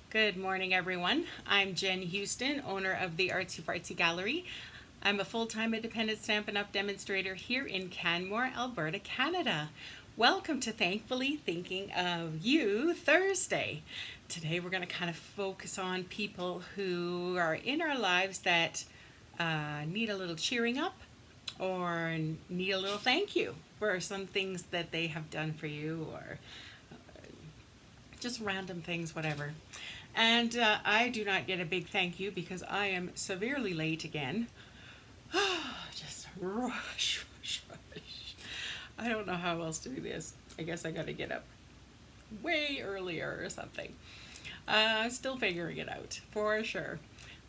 Good morning, everyone. I'm Jen Houston, owner of the Artsy Fartsy Gallery. I'm a full-time independent Stampin' Up! Demonstrator here in Canmore, Alberta, Canada. Welcome to Thankfully Thinking of You Thursday. Today we're going to kind of focus on people who are in our lives that need a little cheering up or need a little thank you for some things that they have done for you, or just random things, whatever. And I do not get a big thank you because I am severely late again. Just rush, rush, rush. I don't know how else to do this. I guess I got to get up way earlier or something. Still figuring it out for sure.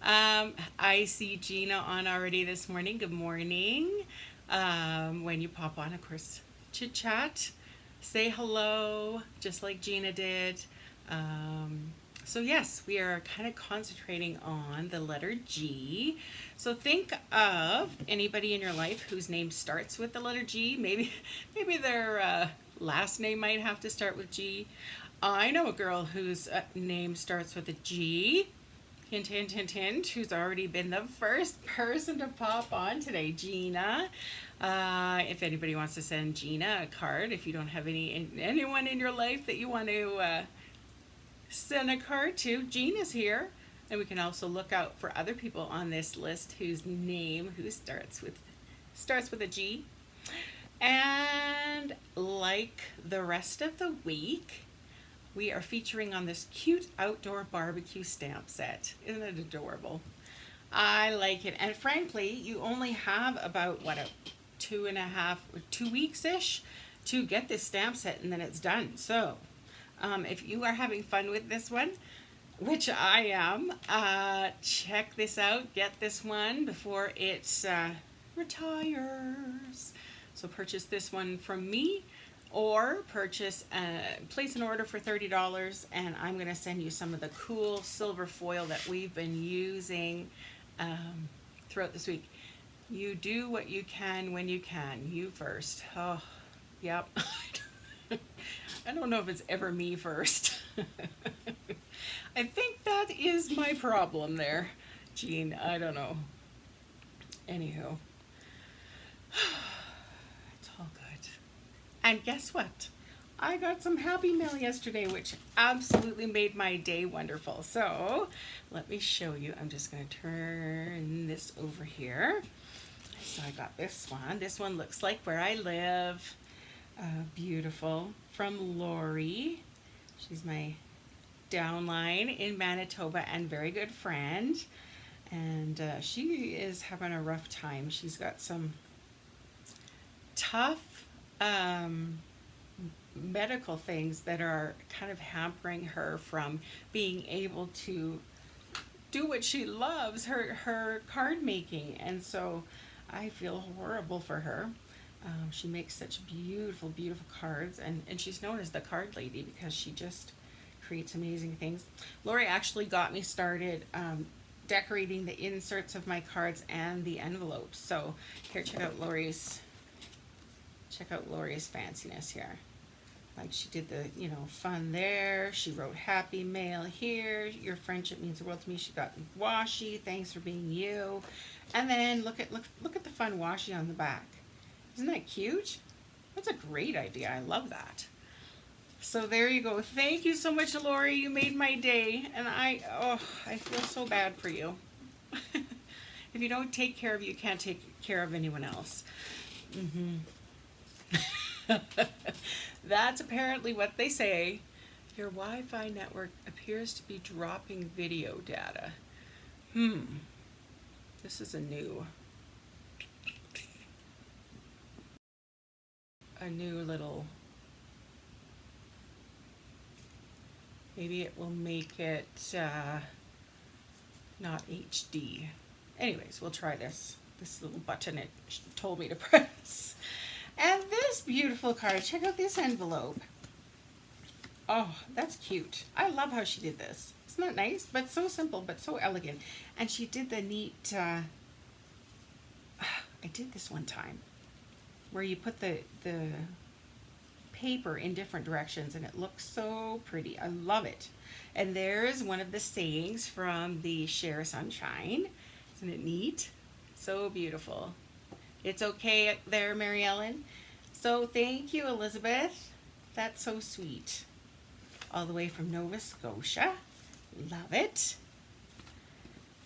I see Gina on already this morning. Good morning. When you pop on, of course, chit chat, say hello, just like Gina did. So yes, we are kind of concentrating on the letter G. So think of anybody in your life whose name starts with the letter G. Maybe their last name might have to start with G. I know a girl whose name starts with a G. Hint, hint, hint, hint, who's already been the first person to pop on today, Gina. If anybody wants to send Gina a card, if you don't have anyone in your life that you want to send a card to, Gina's here. And we can also look out for other people on this list whose name starts with a G. And like the rest of the week, we are featuring on this cute outdoor barbecue stamp set. Isn't it adorable? I like it. And frankly, you only have about, what, 2 weeks-ish to get this stamp set, and then it's done. So if you are having fun with this one, which I am, check this out. Get this one before it retires. So purchase this one from me, or place an order for $30, and I'm going to send you some of the cool silver foil that we've been using throughout this week. You do what you can when you can. You first. Oh, yep. I don't know if it's ever me first. I think that is my problem there, Jean. I don't know. Anywho. It's all good. And guess what? I got some happy mail yesterday, which absolutely made my day wonderful. So let me show you. I'm just going to turn this over here. So I got this one. This one looks like where I live. Beautiful. From Lori. She's my downline in Manitoba and very good friend. And she is having a rough time. She's got some tough medical things that are kind of hampering her from being able to do what she loves, her card making. And so I feel horrible for her. She makes such beautiful, beautiful cards, and she's known as the card lady because she just creates amazing things. Lori actually got me started decorating the inserts of my cards and the envelopes. So here, check out Lori's fanciness here. Like, she did the, fun there. She wrote happy mail here. Your friendship means the world to me. She got washi. Thanks for being you. And then look at the fun washi on the back. Isn't that cute? That's a great idea. I love that. So there you go. Thank you so much, Lori. You made my day. And I feel so bad for you. If you don't take care of you, can't take care of anyone else. That's apparently what they say. Your Wi-Fi network appears to be dropping video data. This is a new little, maybe it will make it not HD. Anyways, we'll try this little button it told me to press. And this beautiful card, check out this envelope. Oh, that's cute. I love how she did this. Isn't that nice? But so simple, but so elegant. And she did the neat, I did this one time, where you put the paper in different directions, and it looks so pretty. I love it. And there's one of the sayings from the Share Sunshine. Isn't it neat? So beautiful. It's okay there, Mary Ellen. So thank you, Elizabeth. That's so sweet. All the way from Nova Scotia. Love it.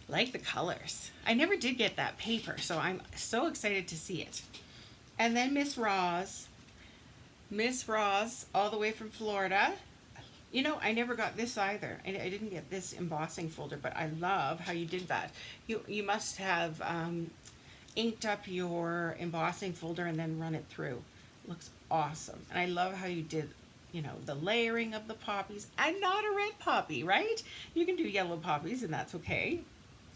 Like the colors. I never did get that paper, so I'm so excited to see it. And then Miss Roz, all the way from Florida. You know, I never got this either. I didn't get this embossing folder, but I love how you did that. You must have inked up your embossing folder and then run it through. Looks awesome. And I love how you did, you know, the layering of the poppies. And not a red poppy, right? You can do yellow poppies, and that's okay.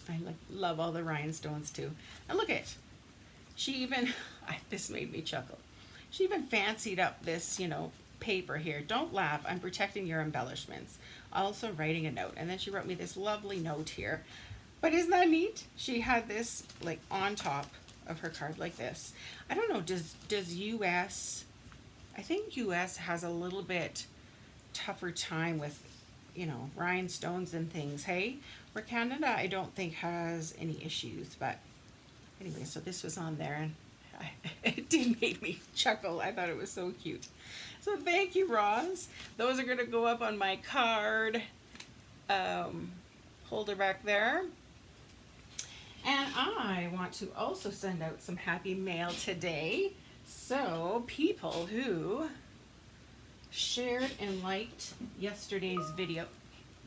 I love all the rhinestones too. And look at, she even, this made me chuckle. She even fancied up this, you know, paper here. Don't laugh, I'm protecting your embellishments. Also writing a note. And then she wrote me this lovely note here. But isn't that neat? She had this like on top of her card like this. I don't know, does US, I think US has a little bit tougher time with, you know, rhinestones and things, hey? Where Canada, I don't think has any issues, but anyway, so this was on there, and it did make me chuckle. I thought it was so cute. So thank you, Roz. Those are going to go up on my card holder back there. And I want to also send out some happy mail today. So people who shared and liked yesterday's video,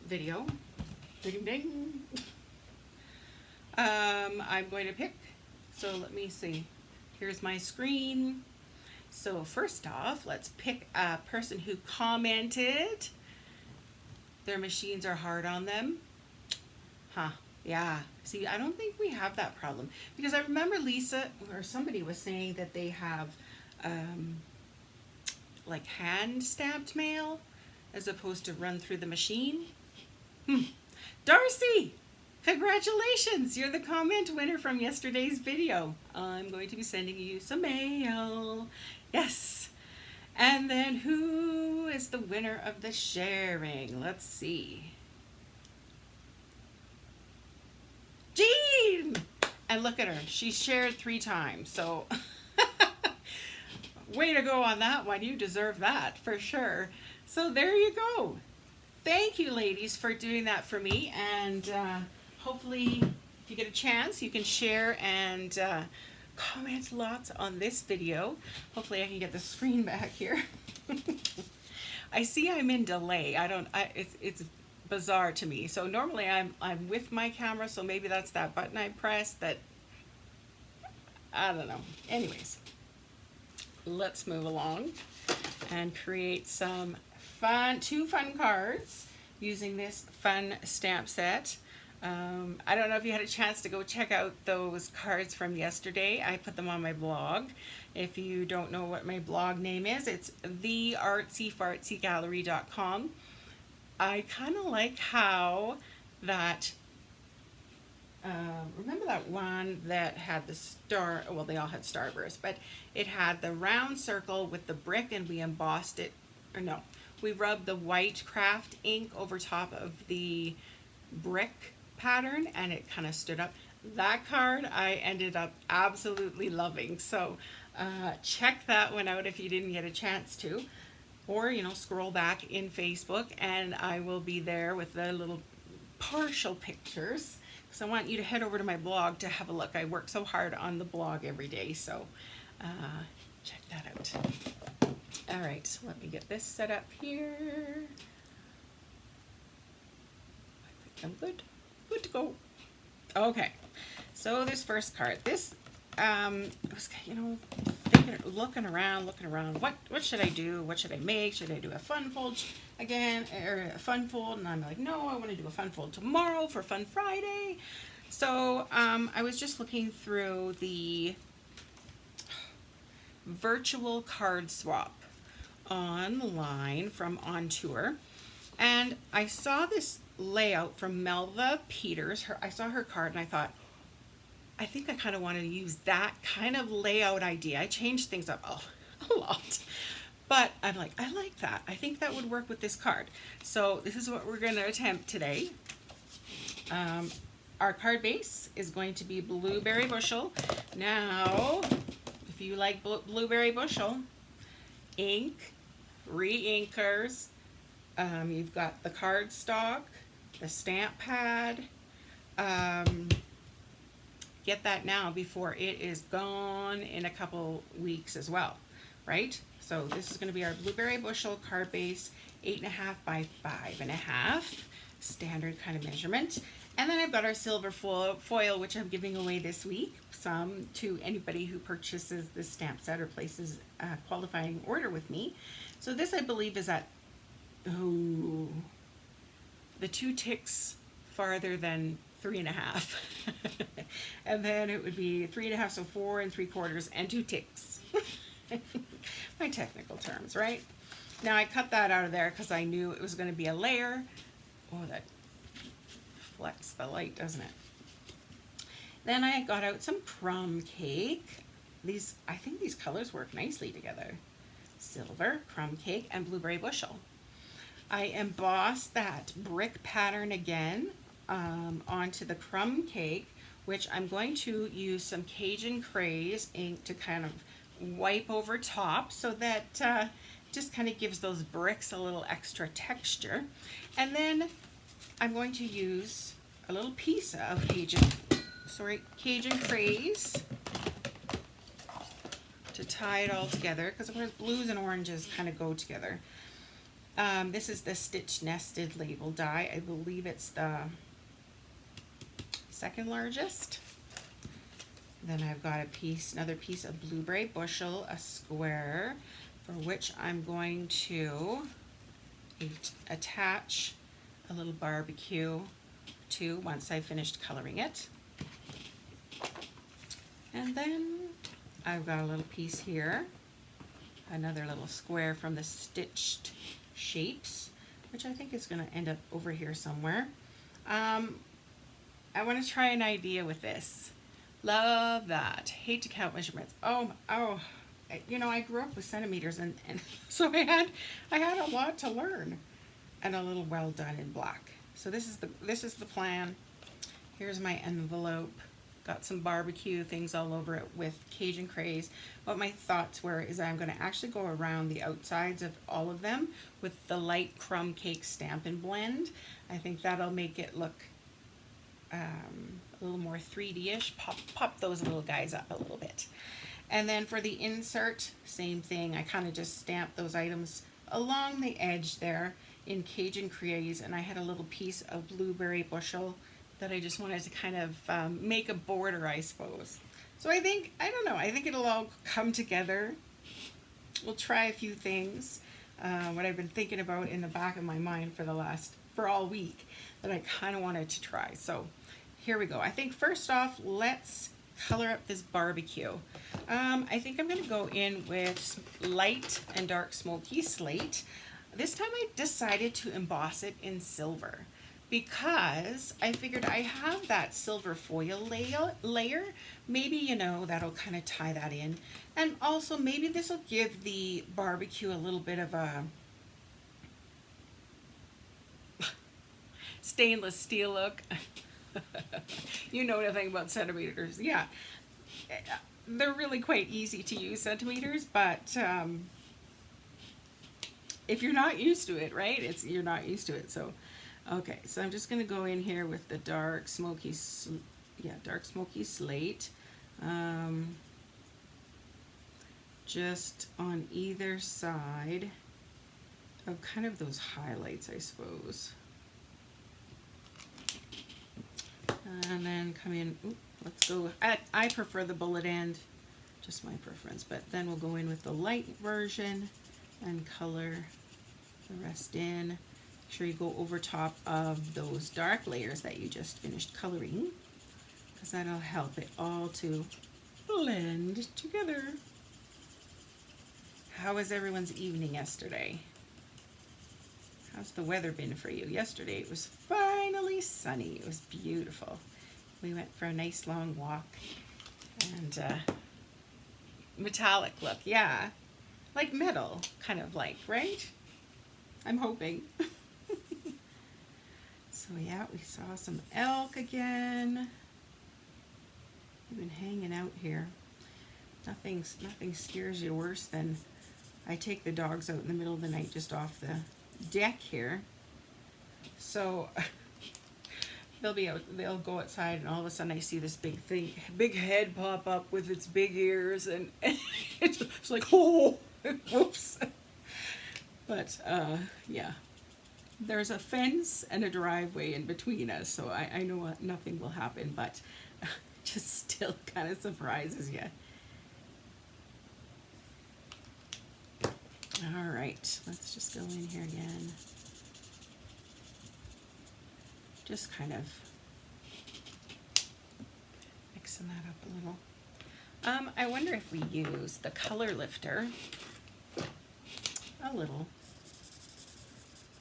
ding ding, I'm going to pick. So let me see. Here's my screen. So first off, let's pick a person who commented. Their machines are hard on them. Huh, yeah. See, I don't think we have that problem. Because I remember Lisa, or somebody was saying that they have like hand-stamped mail as opposed to run through the machine. Darcy! Congratulations! You're the comment winner from yesterday's video. I'm going to be sending you some mail. Yes. And then who is the winner of the sharing? Let's see. Jean! And look at her. She shared 3 times. So way to go on that one. You deserve that for sure. So there you go. Thank you, ladies, for doing that for me. And hopefully, if you get a chance, you can share and comment lots on this video. Hopefully, I can get the screen back here. I see I'm in delay. It's bizarre to me. So normally I'm with my camera, so maybe that's that button I pressed that, I don't know. Anyways, let's move along and create some two fun cards using this fun stamp set. I don't know if you had a chance to go check out those cards from yesterday. I put them on my blog. If you don't know what my blog name is, it's theartsyfartsygallery.com. I kind of like how that, remember that one that had the star, well, they all had starburst, but it had the round circle with the brick, and we embossed it, or no, we rubbed the white craft ink over top of the brick pattern, and it kind of stood up. That card I ended up absolutely loving. So check that one out if you didn't get a chance to, or you know, scroll back in Facebook, and I will be there with the little partial pictures, because I want you to head over to my blog to have a look. I work so hard on the blog every day, so check that out. All right, so let me get this set up here. I think I'm good to go. Okay, so this first card, this was, you know, looking around, what should I do? What should I make? Should I do a fun fold again, or a fun fold? And I'm like, no, I want to do a fun fold tomorrow for Fun Friday. So I was just looking through the virtual card swap online from On Tour, and I saw this layout from Melva Peters. I saw her card, and I thought, I think I kind of want to use that kind of layout idea. I changed things up a lot, But I'm like, I like that. I think that would work with this card. So this is what we're going to attempt today. Our card base is going to be Blueberry Bushel. Now, if you like Blueberry Bushel, ink, re-inkers, you've got the cardstock, the stamp pad. Get that now before it is gone in a couple weeks as well, right? So this is going to be our Blueberry Bushel card base, 8.5 by 5.5, standard kind of measurement. And then I've got our silver foil, which I'm giving away this week, some to anybody who purchases this stamp set or places a qualifying order with me. So this, I believe, is at the 2 ticks farther than 3.5. And then it would be 3.5, so 4 3/4 and 2 ticks. My technical terms, right? Now I cut that out of there because I knew it was going to be a layer. Oh, that flecks the light, doesn't it? Then I got out some crumb cake. These, I think these colors work nicely together. Silver, crumb cake, and Blueberry Bushel. I embossed that brick pattern again onto the crumb cake, which I'm going to use some Cajun Craze ink to kind of wipe over top so that just kind of gives those bricks a little extra texture. And then I'm going to use a little piece of Cajun Craze to tie it all together, because of course blues and oranges kind of go together. This is the Stitch Nested label die. I believe it's the second largest. Then I've got another piece of Blueberry Bushel, a square, for which I'm going to attach a little barbecue to once I finished coloring it. And then I've got a little piece here, another little square from the Stitched Shapes, which I think is going to end up over here somewhere. I want to try an idea with this. Love that. Hate to count measurements. Oh, you know, I grew up with centimeters, and so I had a lot to learn, and a little well done in black. So this is the plan. Here's my envelope. Got some barbecue things all over it with Cajun Craze. What my thoughts were is I'm going to actually go around the outsides of all of them with the light crumb cake Stampin' Blend. I think that'll make it look a little more 3D-ish. Pop those little guys up a little bit. And then for the insert, same thing. I kind of just stamped those items along the edge there in Cajun Craze, and I had a little piece of Blueberry Bushel that I just wanted to kind of make a border, I suppose. So I think it'll all come together. We'll try a few things. What I've been thinking about in the back of my mind for all week that I kind of wanted to try. So here we go. I think first off, let's color up this barbecue. I think I'm going to go in with light and dark smoky slate. This time I decided to emboss it in silver, because I figured I have that silver foil layer. Maybe, you know, that'll kind of tie that in. And also maybe this will give the barbecue a little bit of a stainless steel look. You know nothing about centimeters. Yeah, they're really quite easy to use, centimeters, but if you're not used to it, right, you're not used to it. So okay, so I'm just going to go in here with the dark smoky slate, just on either side of kind of those highlights, I suppose. And then come in, let's go, I prefer the bullet end, just my preference, but then we'll go in with the light version and color the rest in. Make sure you go over top of those dark layers that you just finished coloring, because that'll help it all to blend together. How was everyone's evening yesterday? How's the weather been for you? Yesterday it was finally sunny. It was beautiful. We went for a nice long walk, and metallic look, yeah. like metal, kind of like, right? I'm hoping. So yeah, we saw some elk again. They've been hanging out here. Nothing scares you worse than I take the dogs out in the middle of the night just off the deck here. So they'll go outside and all of a sudden I see this big thing, big head pop up with its big ears and it's like, oh, whoops. But yeah, there's a fence and a driveway in between us, so I know nothing will happen, but just still kind of surprises you. All right, let's just go in here again. Just kind of mixing that up a little. I wonder if we use the color lifter a little,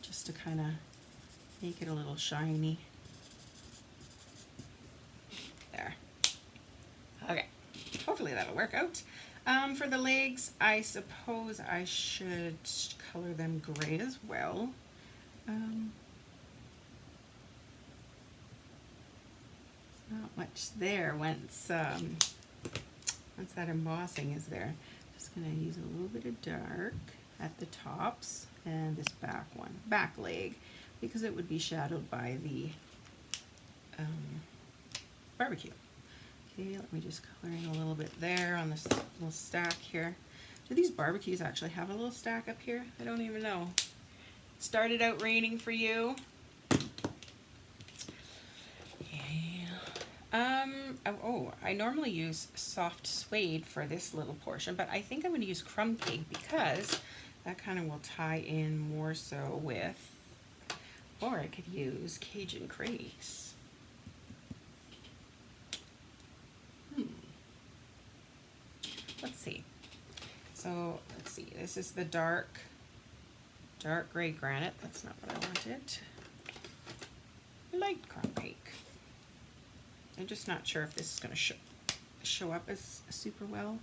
just to kind of make it a little shiny. There. Okay, hopefully that'll work out. For the legs, I suppose I should color them gray as well. Not much there once that embossing is there. Just gonna use a little bit of dark at the tops and this back leg, because it would be shadowed by the barbecue. Okay, let me just color in a little bit there on this little stack here. Do these barbecues actually have a little stack up here? I don't even know. It started out raining for you. Oh, I normally use soft suede for this little portion, but I think I'm going to use crumb cake because that kind of will tie in more so with, or I could use Cajun Craze. Let's see. So let's see. This is the dark gray granite. That's not what I wanted. Light crumb cake. I'm just not sure if this is going to show up as super well.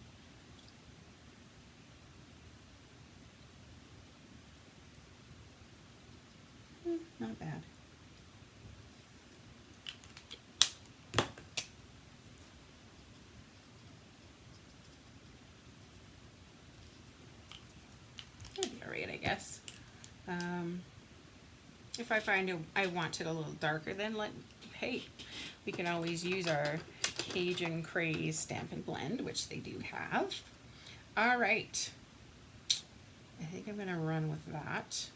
Not bad. That'd be all right, I guess. If I find I want it a little darker, then hey, we can always use our Cajun Craze Stampin' Blend, which they do have. All right. I think I'm going to run with that.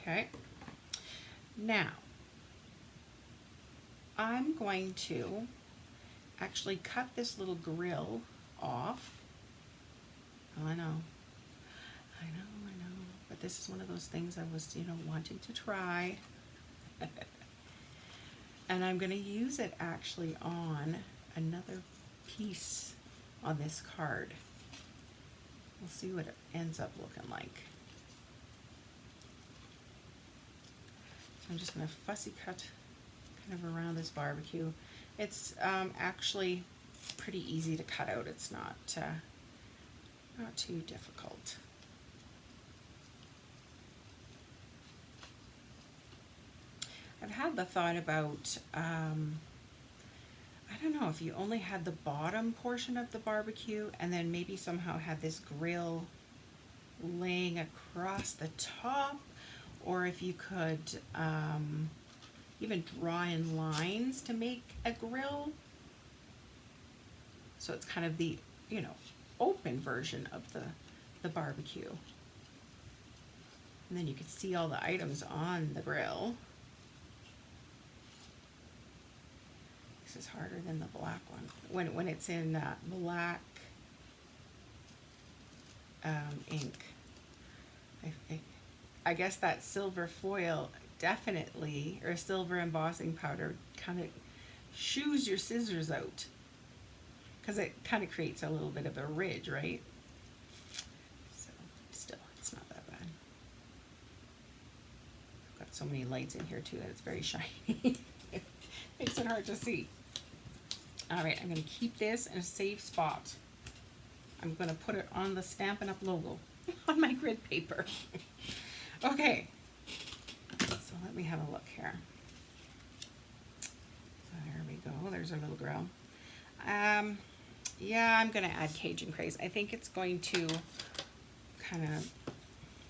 Okay. Now, I'm going to actually cut this little grill off. Oh, I know. But this is one of those things I was, wanting to try. And I'm going to use it actually on another piece on this card. We'll see what it ends up looking like. So I'm just going to fussy cut kind of around this barbecue. It's actually pretty easy to cut out. It's not too difficult. I've had the thought about, I don't know, if you only had the bottom portion of the barbecue and then maybe somehow had this grill laying across the top, or if you could even draw in lines to make a grill. So it's kind of the, open version of the barbecue. And then you could see all the items on the grill. This is harder than the black one. When it's in black ink. I guess that silver foil definitely, or silver embossing powder, kind of shoos your scissors out, because it kind of creates a little bit of a ridge, right? So still, it's not that bad. I've got so many lights in here too that it's very shiny. Makes it hard to see. All right, I'm going to keep this in a safe spot. I'm going to put it on the Stampin' Up! Logo on my grid paper. Okay, so let me have a look here. There we go. There's our little girl. Yeah, I'm going to add Cajun Craze. I think it's going to kind of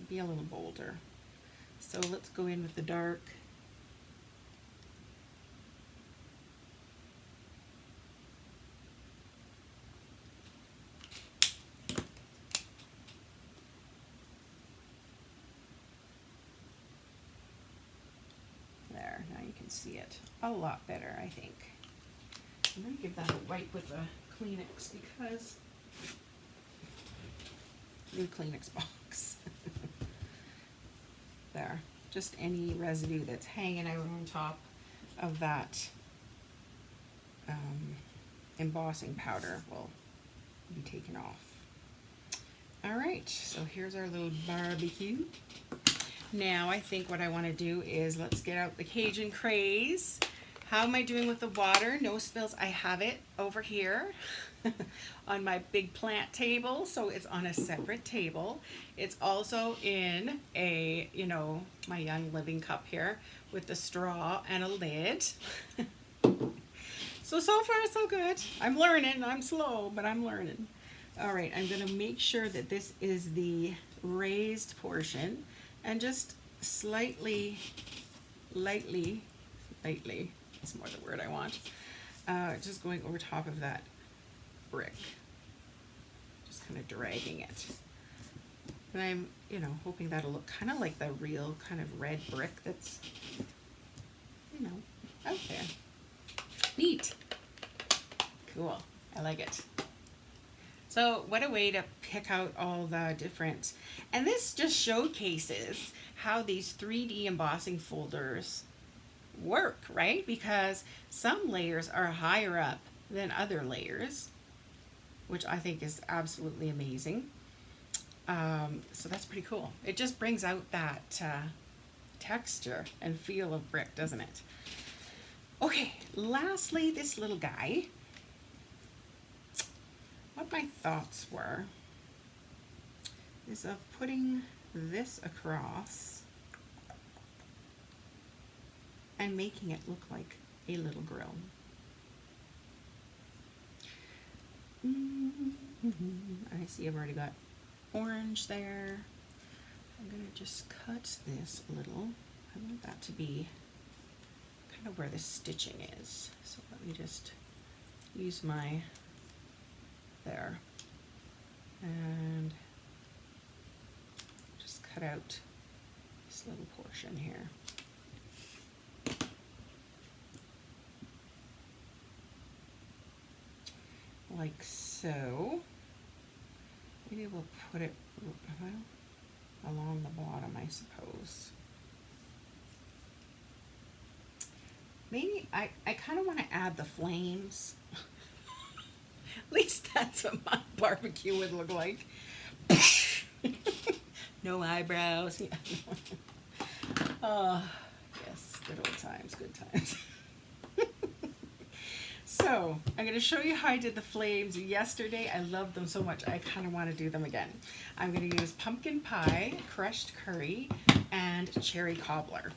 be a little bolder. So let's go in with the dark. There, now you can see it a lot better, I think. I'm going to give that a wipe with a Kleenex because new Kleenex box. There, just any residue that's hanging out on top of that embossing powder will be taken off. All right, so here's our little barbecue. Now I think what I want to do is let's get out the Cajun Craze. How am I doing with the water? No spills. I have it over here on my big plant table, so it's on a separate table. It's also in a, you know, my Young Living cup here with the straw and a lid. So far so good. I'm learning. I'm slow, but I'm learning. All right, I'm going to make sure that this is the raised portion and just lightly, that's more the word I want, just going over top of that brick, just kind of dragging it. And I'm, you know, hoping that'll look kind of like the real kind of red brick that's, you know, out there. Neat. Cool. I like it. So what a way to pick out all the different, and this just showcases how these 3D embossing folders work, right? Because some layers are higher up than other layers, which I think is absolutely amazing. So that's pretty cool. It just brings out that texture and feel of brick, doesn't it? Okay, lastly, this little guy. What my thoughts were is of putting this across and making it look like a little grill. I see I've already got orange there. I'm going to just cut this a little. I want that to be kind of where the stitching is. So let me just use my there and just cut out this little portion here. Like so. Maybe we'll put it along the bottom, I suppose. Maybe I kind of want to add the flames. At least that's what my barbecue would look like. No eyebrows. Oh, yes, good old times, good times. So, I'm going to show you how I did the flames yesterday. I loved them so much, I kind of want to do them again. I'm going to use pumpkin pie, crushed curry, and cherry cobbler.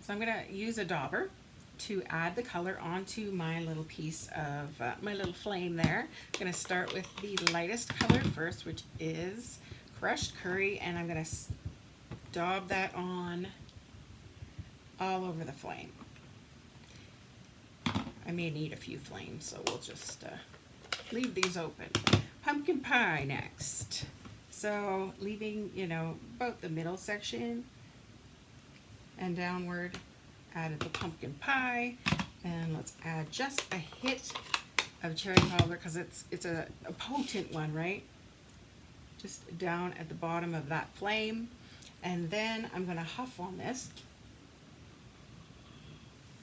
So I'm going to use a dauber to add the color onto my little piece of, my little flame there. I'm going to start with the lightest color first, which is crushed curry, and I'm going to daub that on all over the flame. I may need a few flames, so we'll just leave these open. Pumpkin pie next. So leaving, you know, about the middle section and downward, added the pumpkin pie, and let's add just a hit of cherry cobbler because it's a potent one, right? Just down at the bottom of that flame, and then I'm going to huff on this,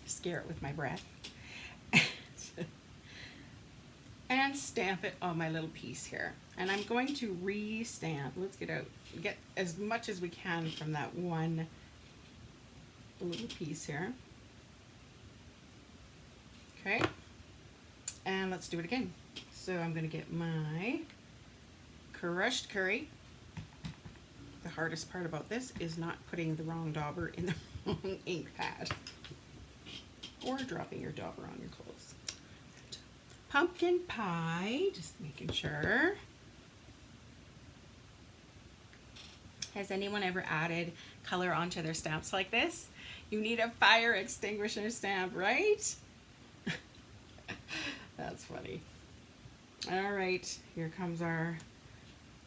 scare it with my breath, and stamp it on my little piece here. And I'm going to re-stamp. Let's get as much as we can from that one little piece here. Okay, and let's do it again. So I'm going to get my crushed curry. The hardest part about this is not putting the wrong dauber in the wrong ink pad or dropping your dauber on your clothes. Pumpkin pie, just making sure. Has anyone ever added color onto their stamps like this? You need a fire extinguisher stamp, right? That's funny. All right, here comes our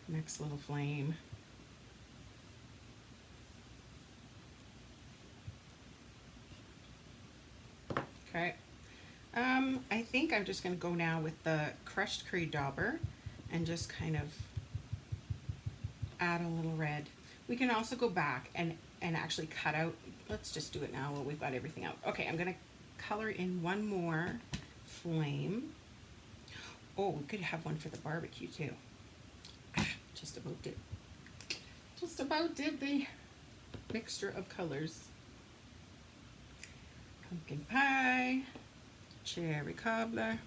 next little flame. Okay. I think I'm just going to go now with the crushed curry dauber and just kind of add a little red. We can also go back and actually cut out. Let's just do it now while we've got everything out. Okay, I'm going to color in one more flame. Oh, we could have one for the barbecue too. Just about did. Just about did the mixture of colors. Pumpkin pie, cherry cobbler.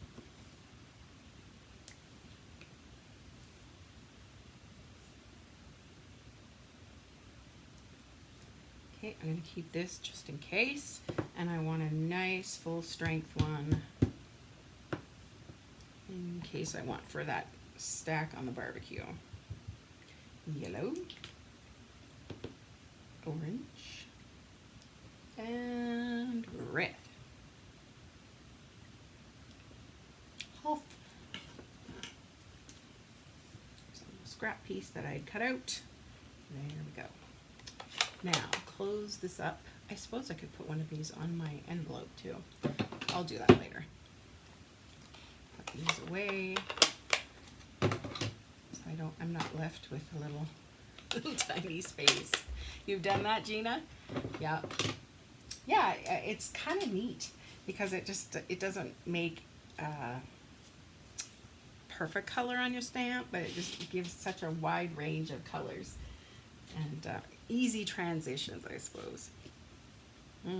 Okay, I'm going to keep this just in case, and I want a nice full strength one in case I want for that stack on the barbecue. Yellow, orange, and red. Half. Some scrap piece that I'd cut out. There we go. Now close this up. I suppose I could put one of these on my envelope too. I'll do that later. Put these away so I'm not left with a little tiny space. You've done that, Gina? Yeah. Yeah, it's kind of neat because it doesn't make perfect color on your stamp, but it just gives such a wide range of colors and easy transitions, I suppose.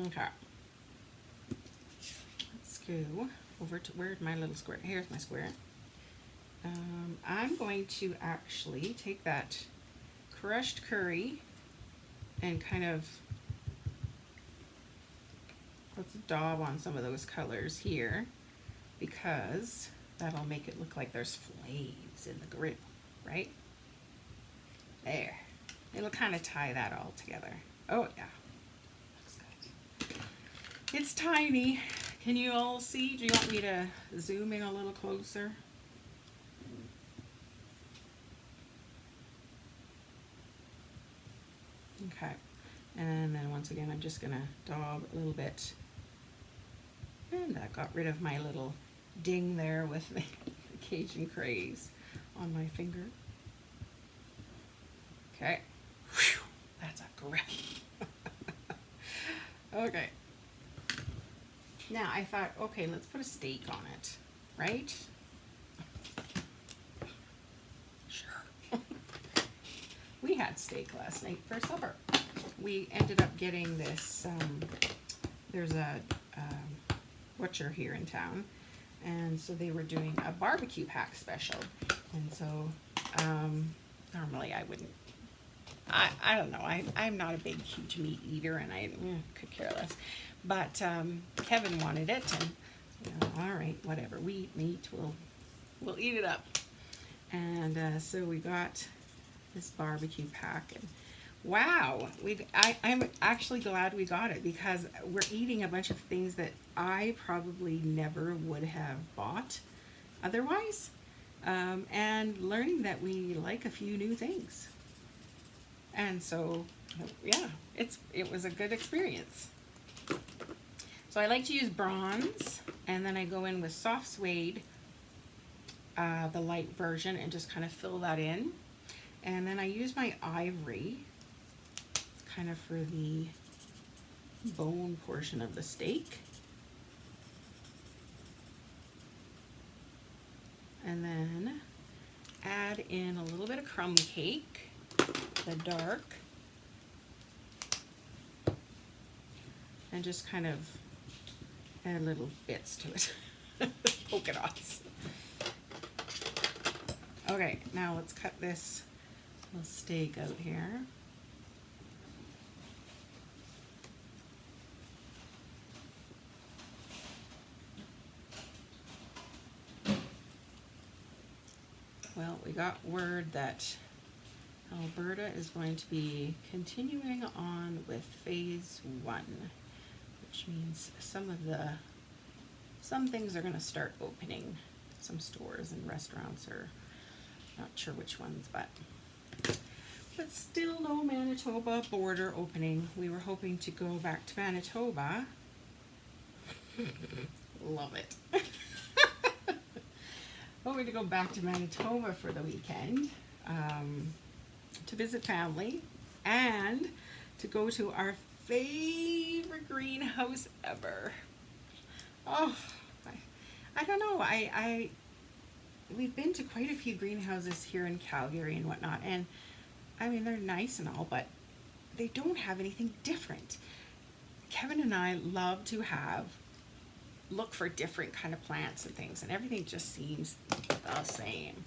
Okay. Let's go over to where's my little square? Here's my square. I'm going to actually take that crushed curry and kind of let's daub on some of those colors here because that'll make it look like there's flames in the grill, right? There. It'll kind of tie that all together. Oh yeah, looks good. It's tiny. Can you all see? Do you want me to zoom in a little closer? Okay, and then once again I'm just gonna daub a little bit, and I got rid of my little ding there with the Cajun craze on my finger. Okay, whew, that's a grip. Okay, now I thought, okay, let's put a steak on it, right? We had steak last night for supper. We ended up getting this, there's a butcher here in town, and so they were doing a barbecue pack special. And so normally I wouldn't, I don't know, I'm not a big, huge meat eater, and I could care less. But Kevin wanted it, and you know, all right, whatever, we eat meat, we'll eat it up. And so we got this barbecue pack, and wow, I'm actually glad we got it because we're eating a bunch of things that I probably never would have bought otherwise, and learning that we like a few new things. And so yeah, it was a good experience. So I like to use bronze, and then I go in with soft suede, the light version, and just kind of fill that in. And then I use my ivory kind of for the bone portion of the steak. And then add in a little bit of crumb cake, the dark, and just kind of add little bits to it, polka dots. Okay, now let's cut this little stake out here. Well, we got word that Alberta is going to be continuing on with phase 1, which means some things are going to start opening, some stores and restaurants, or not sure which ones, but still no Manitoba border opening. We were hoping to go back to Manitoba. Love it. Hoping to go back to Manitoba for the weekend, to visit family and to go to our favorite greenhouse ever. Oh, I don't know. We've been to quite a few greenhouses here in Calgary and whatnot, and I mean, they're nice and all, but they don't have anything different. Kevin and I love to look for different kind of plants and things, and everything just seems the same.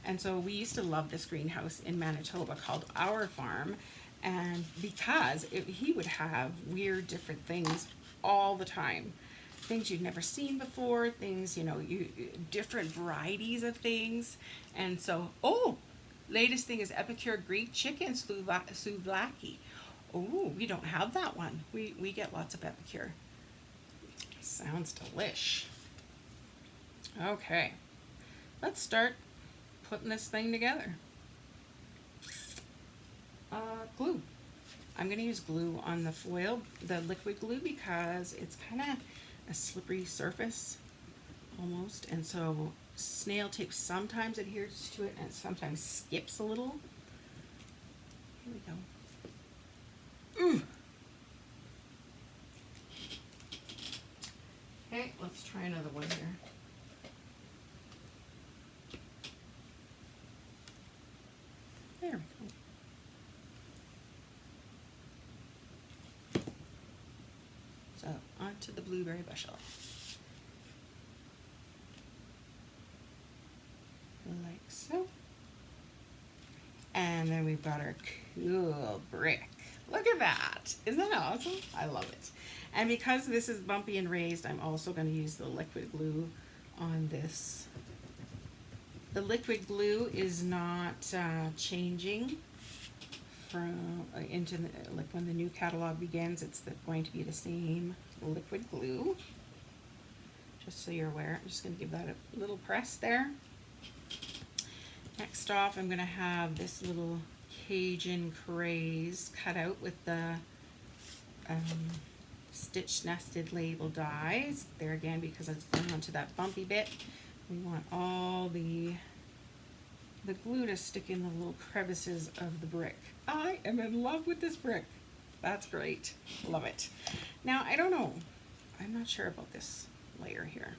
And so we used to love this greenhouse in Manitoba called Our Farm, and because he would have weird different things all the time. Things you'd never seen before, things, different varieties of things. And so, latest thing is Epicure Greek chicken souvlaki. Oh, we don't have that one. We get lots of Epicure. Sounds delish. Okay, let's start putting this thing together. Glue. I'm going to use glue on the foil, the liquid glue, because it's kind of a slippery surface almost, and so snail tape sometimes adheres to it and sometimes skips a little. Here we go. Ooh. Okay, let's try another one here. There we go. So onto the blueberry bushel. Like so. And then we've got our cool brick. Look at that. Isn't that awesome? I love it. And because this is bumpy and raised, I'm also going to use the liquid glue on this. The liquid glue is not changing from into like when the new catalog begins. It's going to be the same liquid glue. Just so you're aware, I'm just going to give that a little press there. Next off, I'm going to have this little Cajun craze cut out with the stitch nested label dies. There again, because it's going onto that bumpy bit, we want all the glue to stick in the little crevices of the brick. I am in love with this brick. That's great. Love it. Now, I don't know. I'm not sure about this layer here.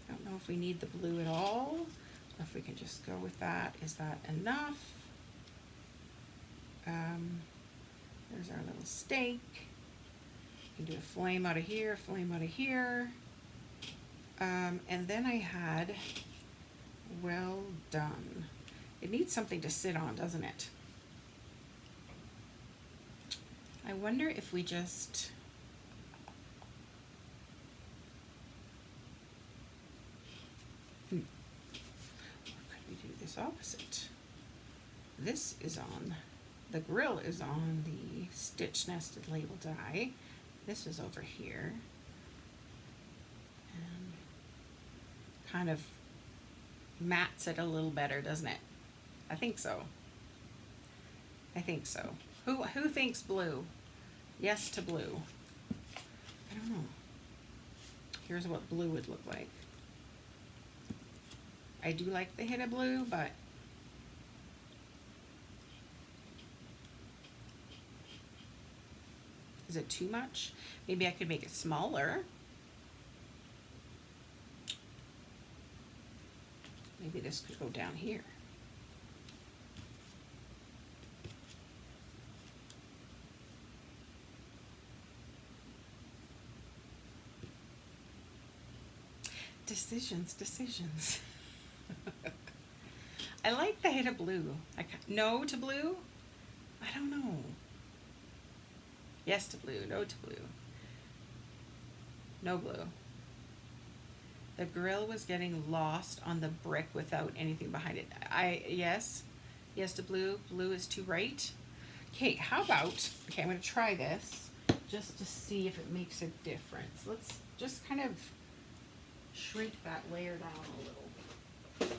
I don't know if we need the blue at all, or if we can just go with that. Is that enough? There's our little stake. You can do a flame out of here, flame out of here. And then I had, well done. It needs something to sit on, doesn't it? I wonder if we just, or could we do this opposite? This is on, the grill is on the stitch nested label die. This is over here. And kind of mats it a little better, doesn't it? I think so. I think so. Who thinks blue? Yes to blue. I don't know. Here's what blue would look like. I do like the hit of blue, but is it too much? Maybe I could make it smaller. Maybe this could go down here. Decisions, decisions. I like the hit of blue. No to blue? I don't know. Yes to blue, no to blue. No blue. The grill was getting lost on the brick without anything behind it. Yes. Yes to blue. Blue is too bright. Okay, how about, okay, I'm going to try this just to see if it makes a difference. Let's just kind of shrink that layer down a little.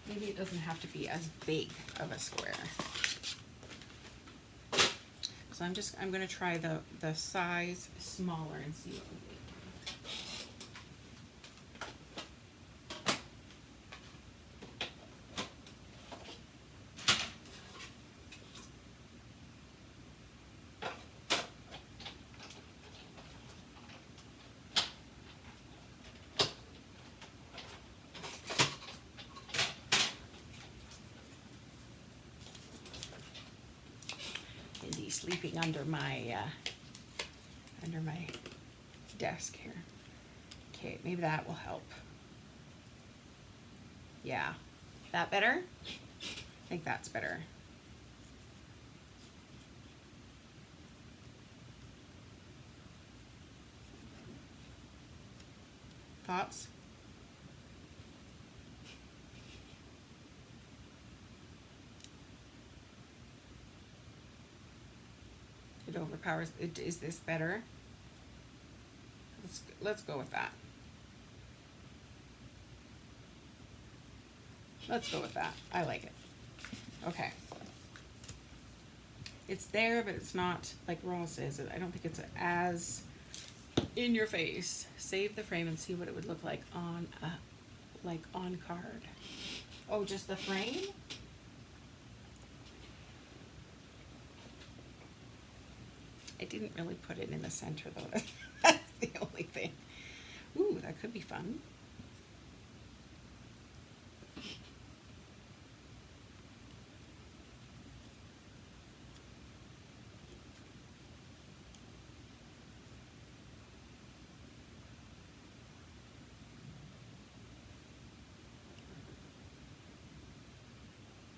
Maybe it doesn't have to be as big of a square. So I'm going to try the size smaller and see what we get. Sleeping under my desk here. Okay, maybe that will help. Yeah, that better? I think that's better. Thoughts? It overpowers. Is this better? Let's go with that. Let's go with that. I like it. Okay. It's there, but it's not, like Ross says, I don't think it's as in your face. Save the frame and see what it would look like on on card. Oh, just the frame? I didn't really put it in the center though. That's the only thing. Ooh, that could be fun.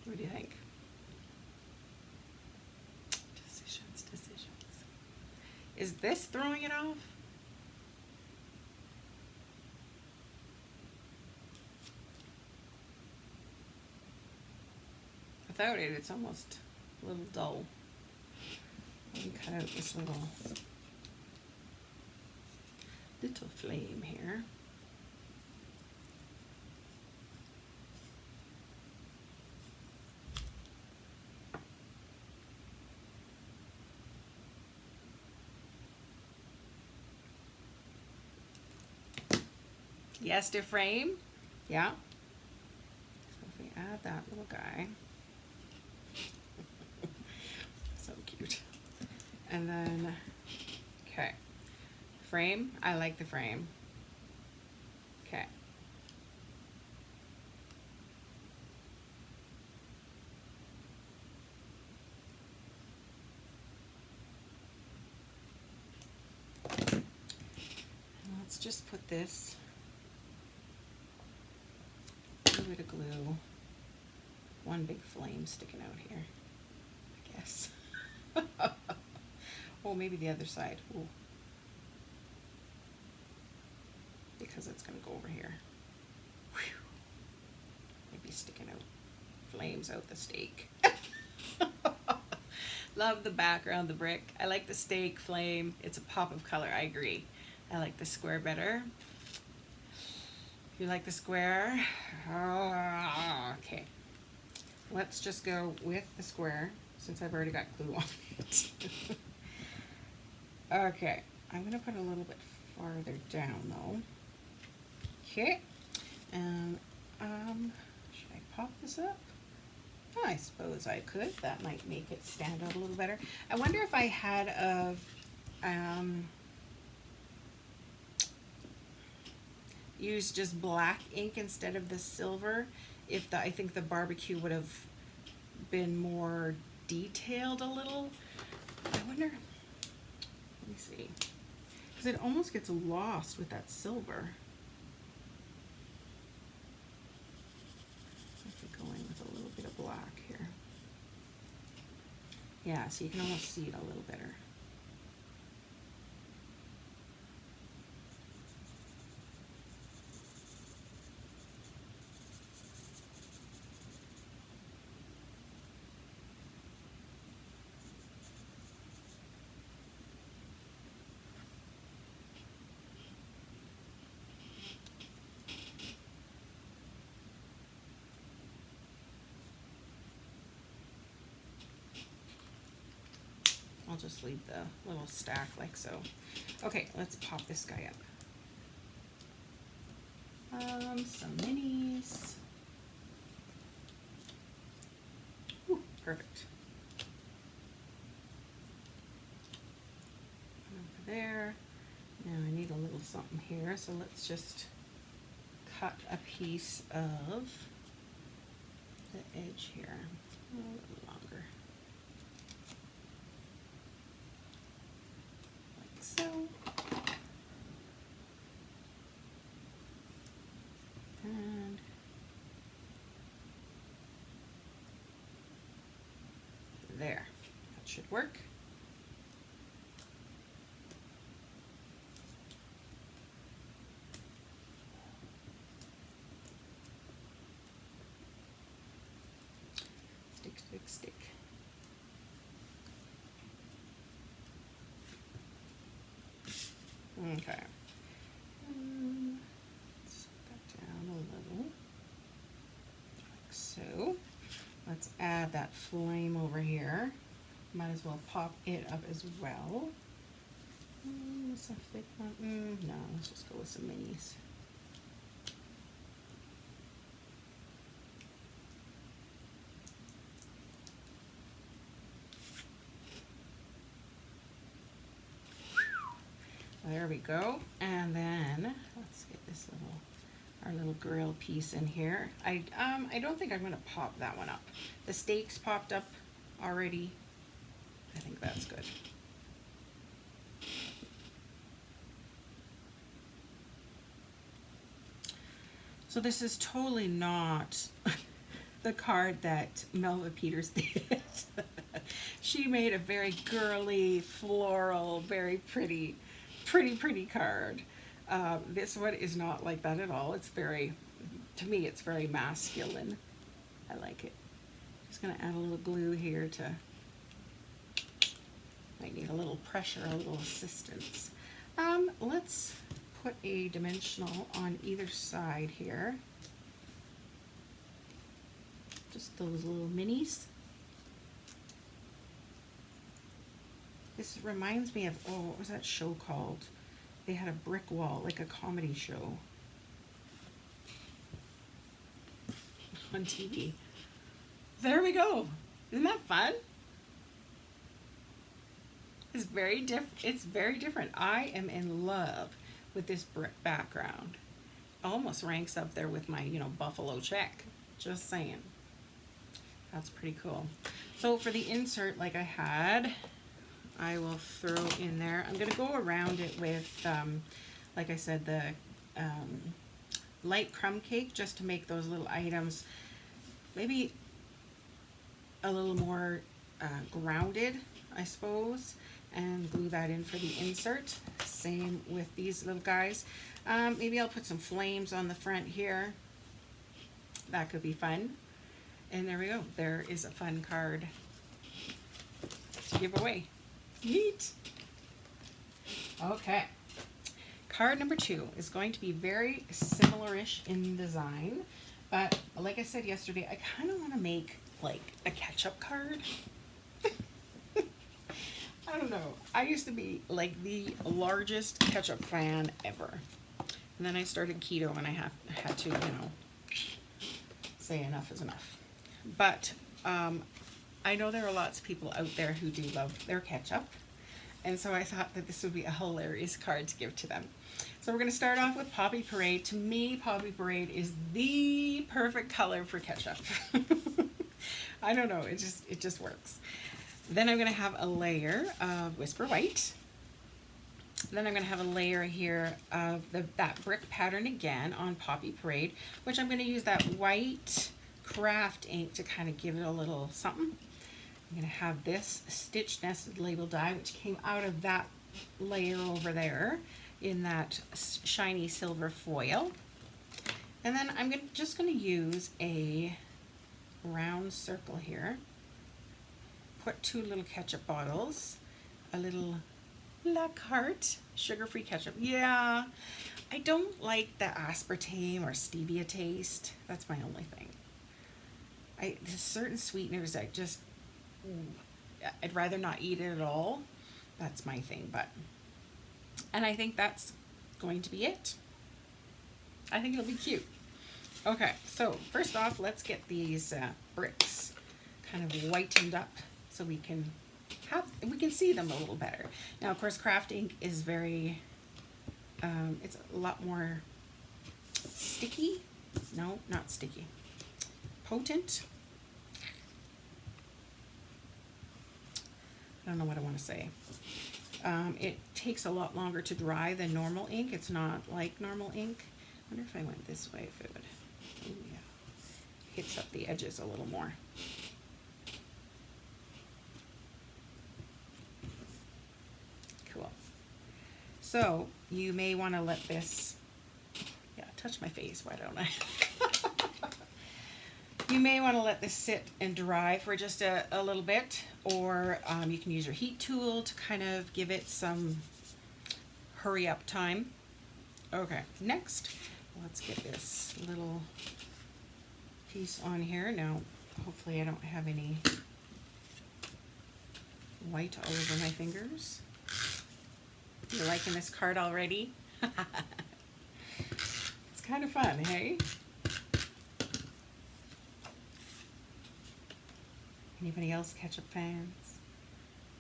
What do you think? Decisions. Is this throwing it off? Without it, it's almost a little dull. Let me cut out this little flame here. Yes to frame. Yeah. So if we add that little guy. So cute. And then, okay. Frame. I like the frame. Okay. And let's just put this. Bit of glue, one big flame sticking out here, I guess. Oh, maybe the other side. Ooh. Because it's going to go over here. Whew. Maybe sticking out flames out the steak. Love the background, the brick. I like the steak flame. It's a pop of color. I agree. I like the square better. You like the square? Okay. Let's just go with the square since I've already got glue on it. Okay. I'm going to put a little bit farther down though. Okay. And should I pop this up? I suppose I could. That might make it stand out a little better. I wonder if I had use just black ink instead of the silver, I think the barbecue would have been more detailed a little. I wonder, let me see, because it almost gets lost with that silver. Yeah, so you can almost see it a little better. I'll just leave the little stack like so. Okay, let's pop this guy up. Some minis. Ooh, perfect. Over there. Now I need a little something here, so let's just cut a piece of the edge here. A little longer. Like so. And there. That should work. Stick, stick, stick. Okay. Let's put that down a little. Like so. Let's add that flame over here. Might as well pop it up as well. Is a thick one? No, let's just go with some minis. There we go. And then let's get this our little grill piece in here. I don't think I'm gonna pop that one up. The steaks popped up already. I think that's good. So this is totally not the card that Melva Peters did. She made a very girly, floral, very pretty card. This one is not like that at all. It's very, to me, it's very masculine. I like it. Just gonna add a little glue here to, might need a little pressure, a little assistance. Let's put a dimensional on either side here. Just those little minis. This reminds me of, oh, what was that show called? They had a brick wall, like a comedy show on TV. There we go. Isn't that fun? It's very different. I am in love with this brick background. Almost ranks up there with my, buffalo check. Just saying. That's pretty cool. So for the insert, like I had, I will throw in there. I'm going to go around it with, like I said, the light crumb cake, just to make those little items maybe a little more grounded, I suppose, and glue that in for the insert. Same with these little guys. Maybe I'll put some flames on the front here. That could be fun. And there we go. There is a fun card to give away. Neat. Okay. Card number 2 is going to be very similar-ish in design, but like I said yesterday, I kind of want to make like a ketchup card. I don't know. I used to be like the largest ketchup fan ever. And then I started keto and I had to, say enough is enough. But I know there are lots of people out there who do love their ketchup. And so I thought that this would be a hilarious card to give to them. So we're going to start off with Poppy Parade. To me, Poppy Parade is the perfect color for ketchup. I don't know, it just works. Then I'm going to have a layer of Whisper White. Then I'm going to have a layer here of that brick pattern again on Poppy Parade, which I'm going to use that white craft ink to kind of give it a little something. I'm going to have this stitch nested label die, which came out of that layer over there in that shiny silver foil. And then I'm just going to use a round circle here. Put 2 little ketchup bottles, a little La Carte sugar-free ketchup. Yeah, I don't like the aspartame or stevia taste. That's my only thing. There's certain sweeteners I just, I'd rather not eat it at all. That's my thing, and I think that's going to be it. I think it'll be cute. Okay, so first off, let's get these bricks kind of whitened up so we can see them a little better. Now, of course, craft ink is very, it's a lot more sticky. No, not sticky. Potent. I don't know what I want to say. It takes a lot longer to dry than normal ink. It's not like normal ink. I wonder if I went this way, if it would, oh yeah, hits up the edges a little more. Cool. So you may want to let this, yeah, touch my face, why don't I? You may want to let this sit and dry for just a little bit, or you can use your heat tool to kind of give it some hurry up time. Okay, next, let's get this little piece on here. Now, hopefully I don't have any white all over my fingers. You liking this card already? It's kind of fun, hey? Anybody else ketchup fans?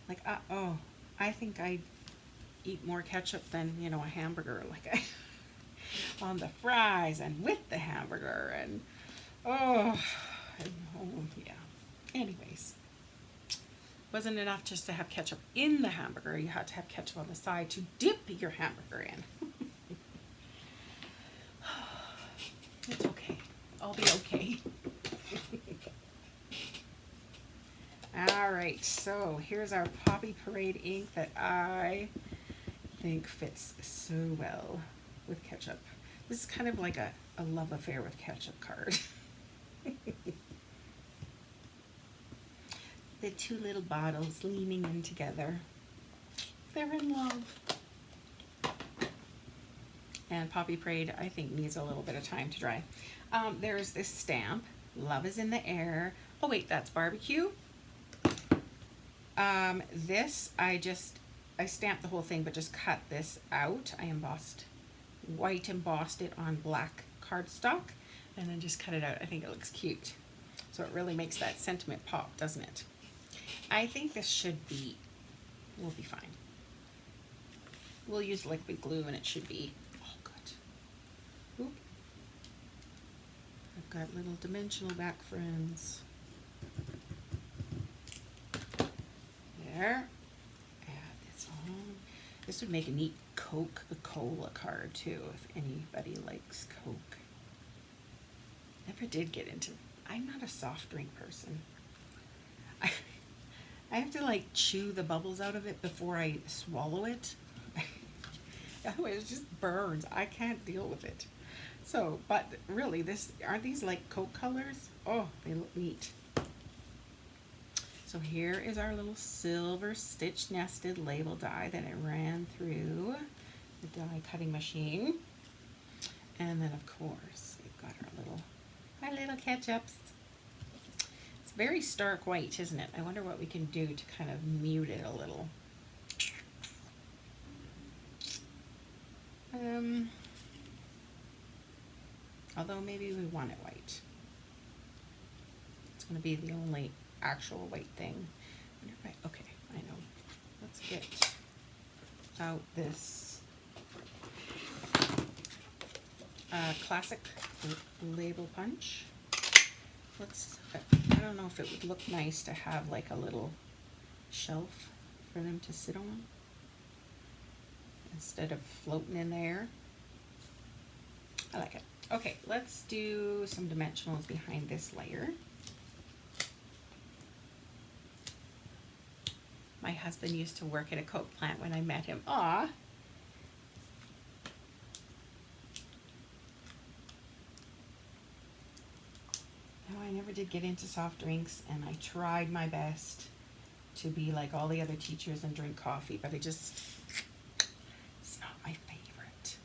Like, oh, I think I eat more ketchup than, you know, a hamburger. Like, on the fries and with the hamburger, and oh yeah. Anyways, wasn't enough just to have ketchup in the hamburger. You had to have ketchup on the side to dip your hamburger in. It's okay. I'll be okay. All right, so here's our Poppy Parade ink that I think fits so well with ketchup. This is kind of like a love affair with ketchup card. The 2 little bottles leaning in together. They're in love. And Poppy Parade, I think, needs a little bit of time to dry. There's this stamp, Love is in the Air. Oh wait, that's barbecue. This, I stamped the whole thing, but just cut this out. I white embossed it on black cardstock, and then just cut it out. I think it looks cute. So it really makes that sentiment pop, doesn't it? I think this will be fine. We'll use liquid glue and it should be all good. Oop. I've got little dimensional back friends. There. Add this on. This would make a neat Coca-Cola card too, if anybody likes Coke. Never did get into, I'm not a soft drink person. I have to like chew the bubbles out of it before I swallow it. Otherwise it just burns. I can't deal with it. So, but really, aren't these like Coke colors? Oh, they look neat. So here is our little silver stitch nested label die that I ran through the die cutting machine. And then of course, we've got our little ketchups. It's very stark white, isn't it? I wonder what we can do to kind of mute it a little. Although maybe we want it white. It's going to be the only actual white thing. Okay, I know. Let's get out this classic label punch. I don't know if it would look nice to have like a little shelf for them to sit on instead of floating in the air. I like it. Okay, let's do some dimensionals behind this layer. My husband used to work at a Coke plant when I met him. Aw. No, I never did get into soft drinks, and I tried my best to be like all the other teachers and drink coffee, but it's not my favorite.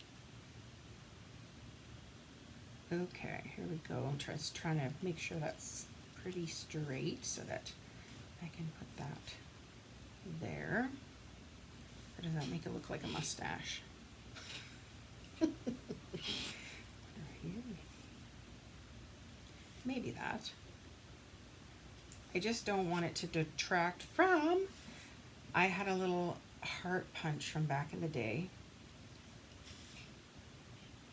Okay, here we go. I'm just trying to make sure that's pretty straight so that I can put that there. Or does that make it look like a mustache? Maybe that. I just don't want it to detract from. I had a little heart punch from back in the day.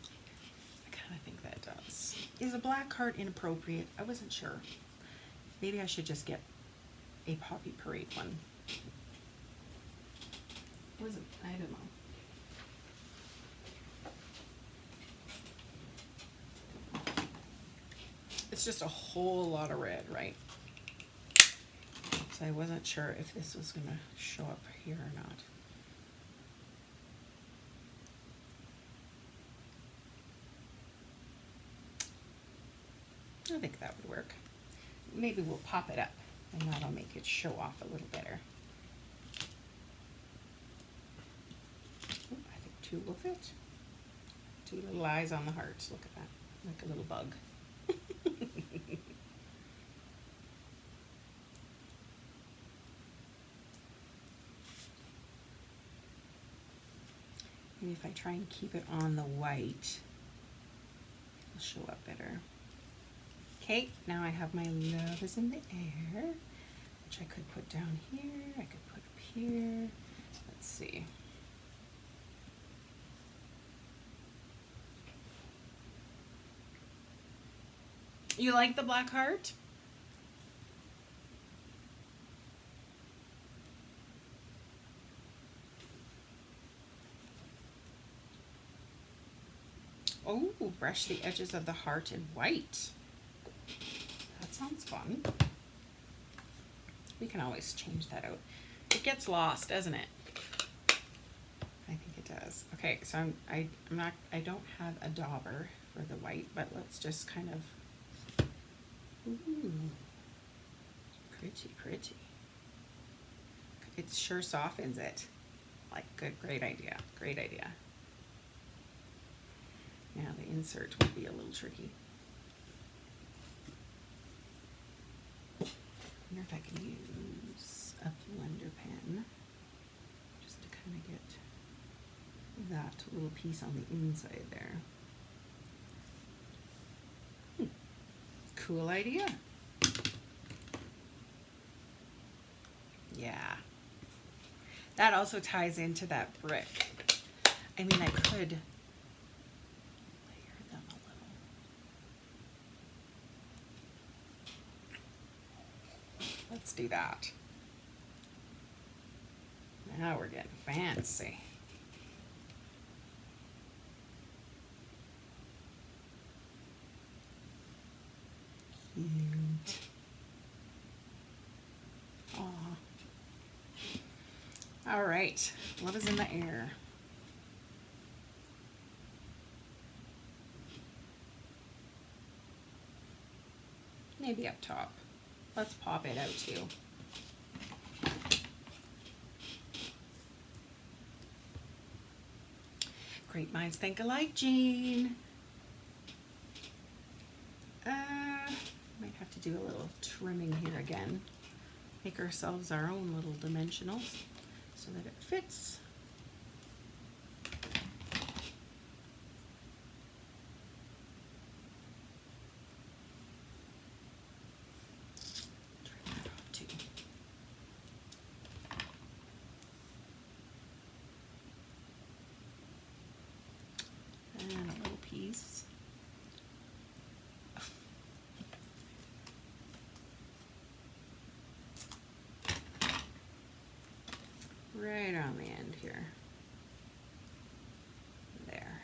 I kind of think that does. Is a black heart inappropriate? I wasn't sure. Maybe I should just get a Poppy Parade one. Was it? I don't know. It's just a whole lot of red, right? So I wasn't sure if this was going to show up here or not. I think that would work. Maybe we'll pop it up and that'll make it show off a little better. Ooh, I think 2 will fit. 2 little eyes on the heart. Look at that, like a little bug. Maybe if I try and keep it on the white, it'll show up better. Okay, now I have my love is in the air, which I could put down here, I could put up here. Let's see. You like the black heart? Oh, brush the edges of the heart in white. That sounds fun. We can always change that out. It gets lost, doesn't it? I think it does. Okay, so I don't have a dauber for the white, but let's just kind of. Ooh, pretty, pretty. It sure softens it. Like, good, great idea, great idea. Now the insert will be a little tricky. I wonder if I can use a blender pen just to kind of get that little piece on the inside there. Cool idea. Yeah. That also ties into that brick. I mean, I could layer them a little. Let's do that. Now we're getting fancy. Cute. Aw. All right, love is in the air. Maybe up top. Let's pop it out too. Great minds think alike, Jean. Might have to do a little trimming here again. Make ourselves our own little dimensionals so that it fits. Trim that off too. And a little piece. Right on the end here. There.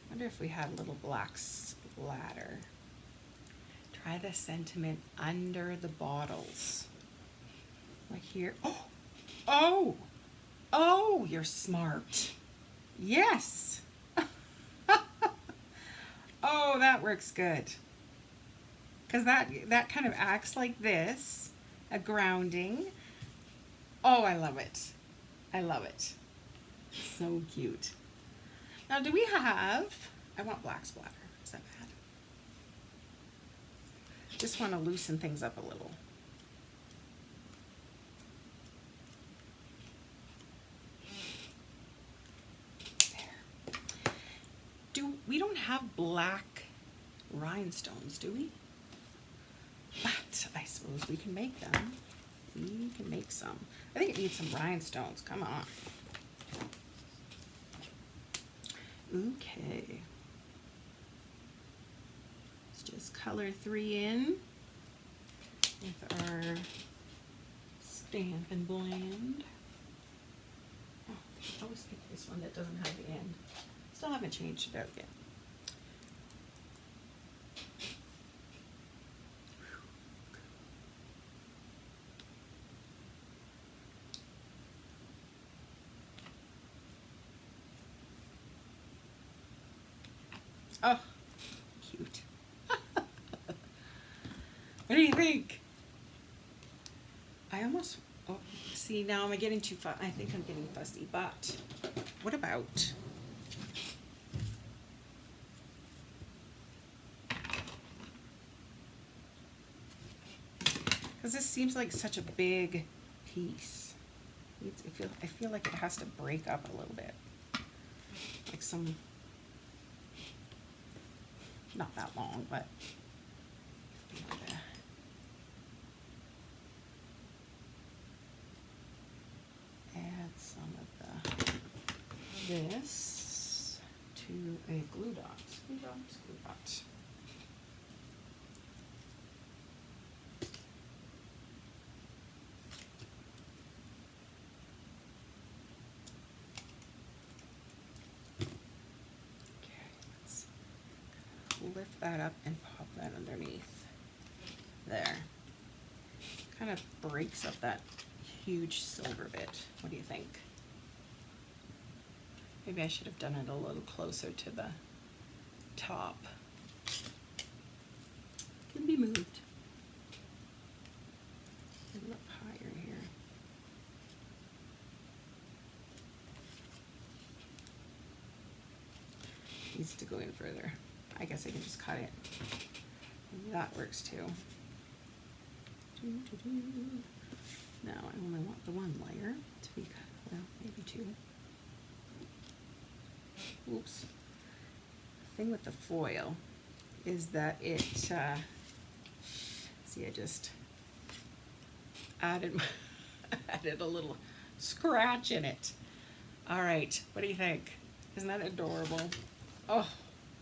Wonder if we had a little black splatter. Try the sentiment under the bottles. Like here. Oh, oh, oh, you're smart. Yes. Oh, that works good. Because that kind of acts like this, a grounding. Oh, I love it. I love it. So cute. Now, do we have, I want black splatter. Is that bad? Just want to loosen things up a little. There. We don't have black rhinestones, do we? But I suppose we can make them. We can make some. I think it needs some rhinestones. Come on. Okay. Let's just color 3 in with our Stampin' Blend. Oh, I always pick this one that doesn't have the end. Still haven't changed it out yet. Oh, cute. What do you think? I almost, oh, see, now I'm getting too I think I'm getting fussy, but what about? Because this seems like such a big piece. I feel like it has to break up a little bit. Like some, not that long, but add some of this to a glue dot. Glue dot, glue dot. Lift that up and pop that underneath. There. Kind of breaks up that huge silver bit. What do you think? Maybe I should have done it a little closer to the top. Can be moved. A little higher here. Needs to go in further. I guess I can just cut it. That works too. Now I only want the one layer to be cut. Well, maybe 2. Oops. The thing with the foil is that it, see, I just added, added a little scratch in it. All right, what do you think? Isn't that adorable? Oh,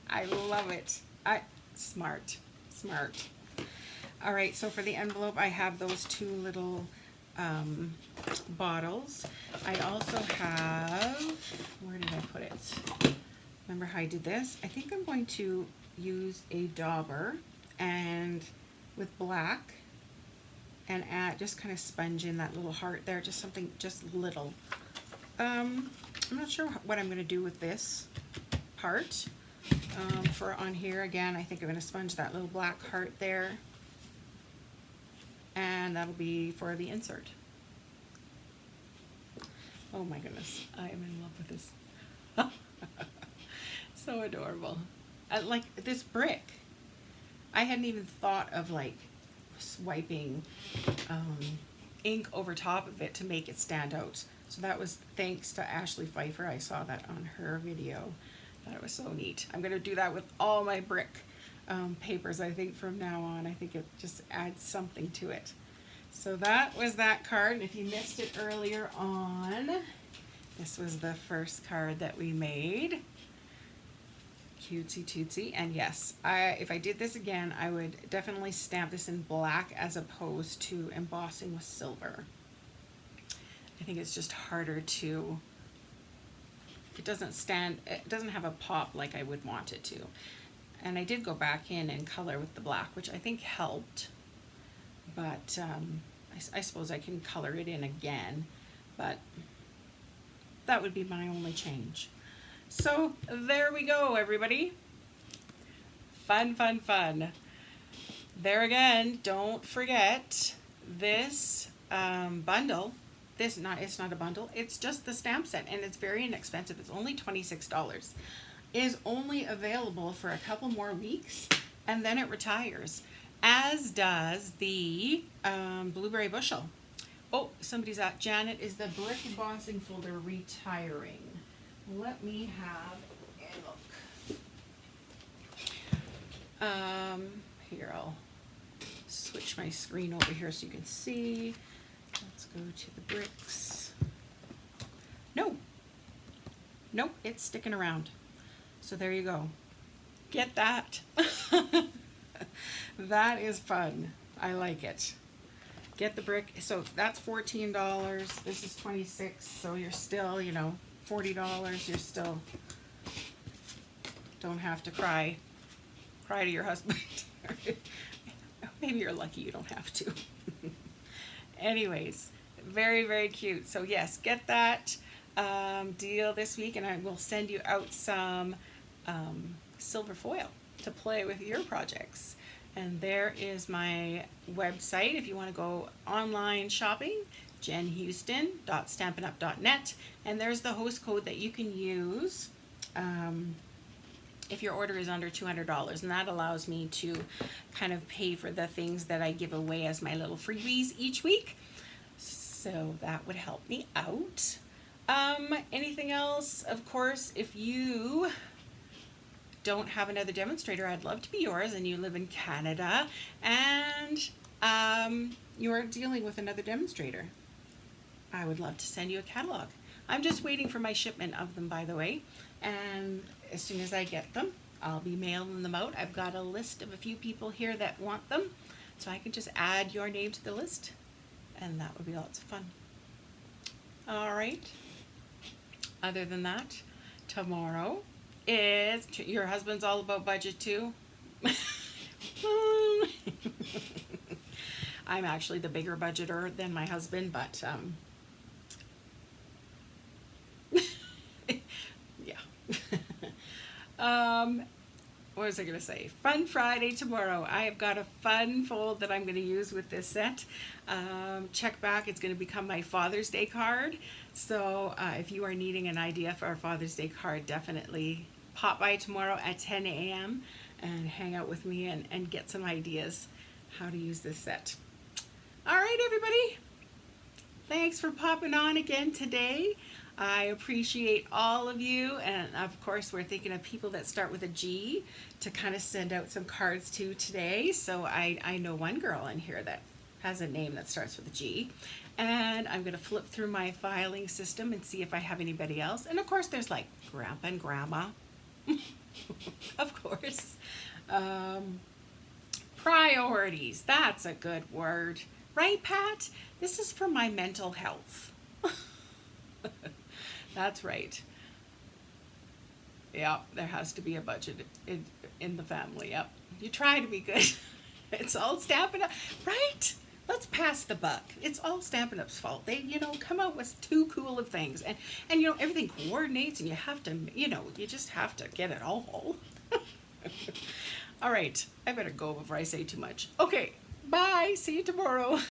I love it. Smart, smart. All right, so for the envelope, I have those 2 little bottles. I also have, where did I put it? Remember how I did this? I think I'm going to use a dauber and with black and add, just kind of sponge in that little heart there, just something, just little. I'm not sure what I'm going to do with this part. For on here again, I think I'm going to sponge that little black heart there, and that'll be for the insert. Oh my goodness, I am in love with this. So adorable. Like this brick, I hadn't even thought of like swiping ink over top of it to make it stand out. So that was thanks to Ashley Pfeiffer. I saw that on her video. Thought it was so neat. I'm going to do that with all my brick papers, I think, from now on. I think it just adds something to it. So that was that card. And if you missed it earlier on, this was the first card that we made. Cutesy tootsy. And yes, if I did this again, I would definitely stamp this in black as opposed to embossing with silver. I think it's just harder to, it doesn't have a pop like I would want it to. And I did go back in and color with the black, which I think helped. But I suppose I can color it in again. But that would be my only change. So there we go, everybody. Fun, fun, fun. There again, don't forget this bundle. It's not a bundle, it's just the stamp set, and it's very inexpensive. It's only $26. Is only available for a couple more weeks, and then it retires, as does the blueberry bushel. Oh, somebody's at Janet, is the brick embossing folder retiring? Let me have a look. Here, I'll switch my screen over here so you can see. Let's go to the bricks. No, nope, it's sticking around. So there you go. Get that. That is fun. I like it. Get the brick. So that's $14. This is $26. So you're still, you know, $40. You're still, don't have to cry to your husband. Maybe you're lucky you don't have to. Anyways, very, very cute. So yes, get that deal this week, and I will send you out some silver foil to play with your projects. And there is my website if you want to go online shopping, jenhouston.stampinup.net, and there's the host code that you can use if your order is under $200, and that allows me to kind of pay for the things that I give away as my little freebies each week. So that would help me out. Anything else? Of course, if you don't have another demonstrator, I'd love to be yours, and you live in Canada, and you're dealing with another demonstrator, I would love to send you a catalog. I'm just waiting for my shipment of them, by the way, and as soon as I get them, I'll be mailing them out. I've got a list of a few people here that want them, so I can just add your name to the list, and that would be lots of fun. All right. Other than that, tomorrow is your husband's all about budget too. I'm actually the bigger budgeter than my husband, but yeah. What was I going to say? Fun Friday tomorrow. I have got a fun fold that I'm going to use with this set. Check back. It's going to become my Father's Day card. So if you are needing an idea for our Father's Day card, definitely pop by tomorrow at 10 a.m. and hang out with me and get some ideas how to use this set. All right, everybody. Thanks for popping on again today. I appreciate all of you, and of course we're thinking of people that start with a G to kind of send out some cards to today. So I know one girl in here that has a name that starts with a G, and I'm going to flip through my filing system and see if I have anybody else. And of course there's like Grandpa and Grandma, of course. Priorities, that's a good word. Right, Pat? This is for my mental health. That's right. Yeah, there has to be a budget in the family. Yep. You try to be good. It's all Stampin' Up, right? Let's pass the buck. It's all Stampin' Up's fault. They, come out with too cool of things, and everything coordinates, and you have to, you just have to get it all. All right, I better go before I say too much. Okay, bye. See you tomorrow.